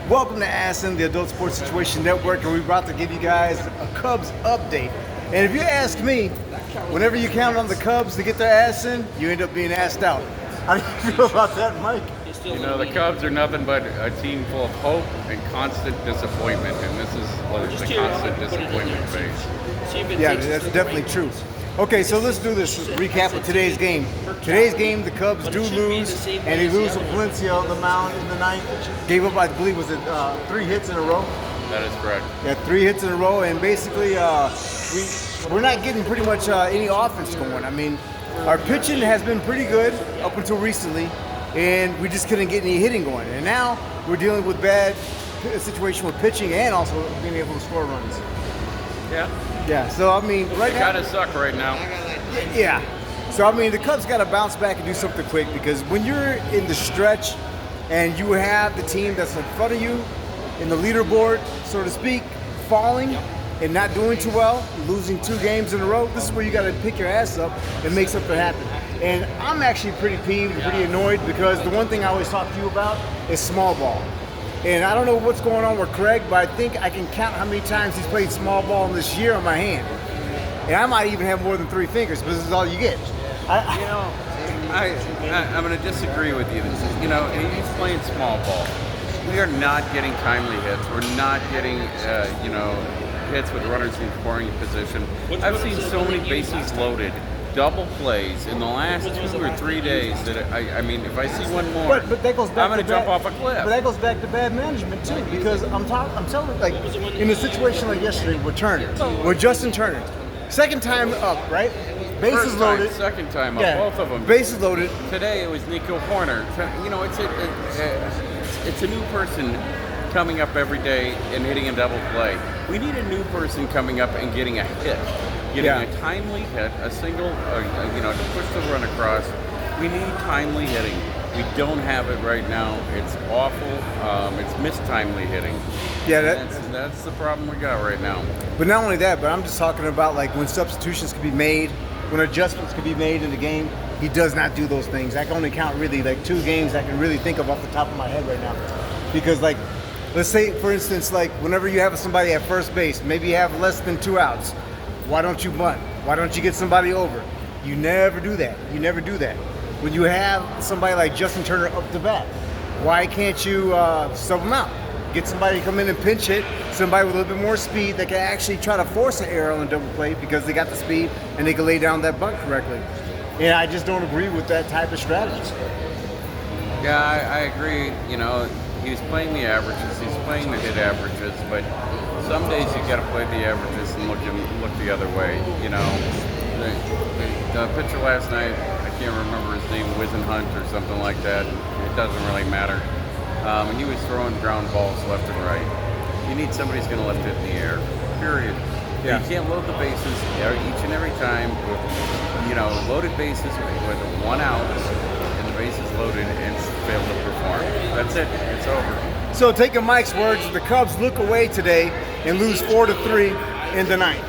Welcome to ASSN, the Adult Sports Situation Network, and we're about to give you guys a Cubs update. And if you ask me, whenever you count on the Cubs to get their ass in, you end up being assed out. How do you feel about that, Mike? You know, the Cubs are nothing but a team full of hope and constant disappointment, and this is the constant disappointment phase. Yeah, that's definitely true. Okay, so let's do this recap of today's game. Today's game, the Cubs do lose, and they lose with Valencia on the mound in the ninth. Gave up, I believe, was it 3 hits in a row? That is correct. Yeah, 3 hits in a row, and basically we're not getting pretty much any offense going. I mean, our pitching has been pretty good up until recently, and we just couldn't get any hitting going. And now we're dealing with bad situation with pitching and also being able to score runs. Yeah, so I mean, right now, kind of suck right now. Yeah. So I mean, the Cubs got to bounce back and do something quick, because when you're in the stretch and you have the team that's in front of you in the leaderboard, so to speak, falling and not doing too well, losing 2 games in a row, this is where you got to pick your ass up and make something happen. And I'm actually pretty peeved and pretty annoyed, because the one thing I always talk to you about is small ball. And I don't know what's going on with Craig, but I think I can count how many times he's played small ball in this year on my hand. And I might even have more than 3 fingers, but this is all you get. I'm going to disagree with you. He's playing small ball. We are not getting timely hits. We're not getting, hits with runners in scoring position. I've seen so many bases loaded, double plays in the last 2 or 3 days that I mean, if I see one more, but that goes back I'm going to jump off a cliff. But that goes back to bad management too, because I'm telling you, like in a situation like yesterday with Turner, with Justin Turner, second time up, right? Bases loaded. Second time up, both of them. Bases loaded. Today it was Nico Horner. You know, it's a new person coming up every day and hitting a double play. We need a new person coming up and getting a hit. Getting a timely hit, a single, to push the run across. We need timely hitting. We don't have it right now. It's awful. It's missed timely hitting. Yeah, that's the problem we got right now. But not only that, but I'm just talking about like when substitutions could be made, when adjustments could be made in the game. He does not do those things. I can only count really like 2 games I can really think of off the top of my head right now. Because like, let's say for instance, like whenever you have somebody at first base, maybe you have less than 2 outs. Why don't you bunt? Why don't you get somebody over? You never do that. You never do that. When you have somebody like Justin Turner up the bat, why can't you sub them out? Get somebody to come in and pinch hit, somebody with a little bit more speed that can actually try to force an error on a double play because they got the speed and they can lay down that bunt correctly. And I just don't agree with that type of strategy. Yeah, I agree. He's playing the averages, he's playing the hit averages, but some days you got to play the averages and look the other way. The pitcher last night, I can't remember his name, Hunt or something like that. It doesn't really matter. And he was throwing ground balls left and right. You need somebody who's going to lift it in the air. Period. Yeah. You can't load the bases each and every time with loaded bases with 1 out and the bases loaded and fail to perform. That's it. It's over. So taking Mike's words, the Cubs look away today and lose 4-3 in the ninth.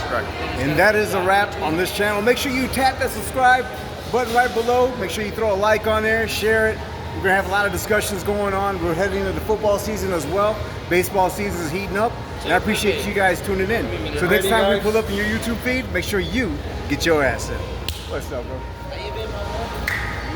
Correct. And that is a wrap on this channel. Make sure you tap that subscribe button right below. Make sure you throw a like on there, share it. We're going to have a lot of discussions going on. We're heading into the football season as well. Baseball season is heating up. And I appreciate you guys tuning in. So next time we pull up in your YouTube feed, make sure you get your ass in. What's up, bro?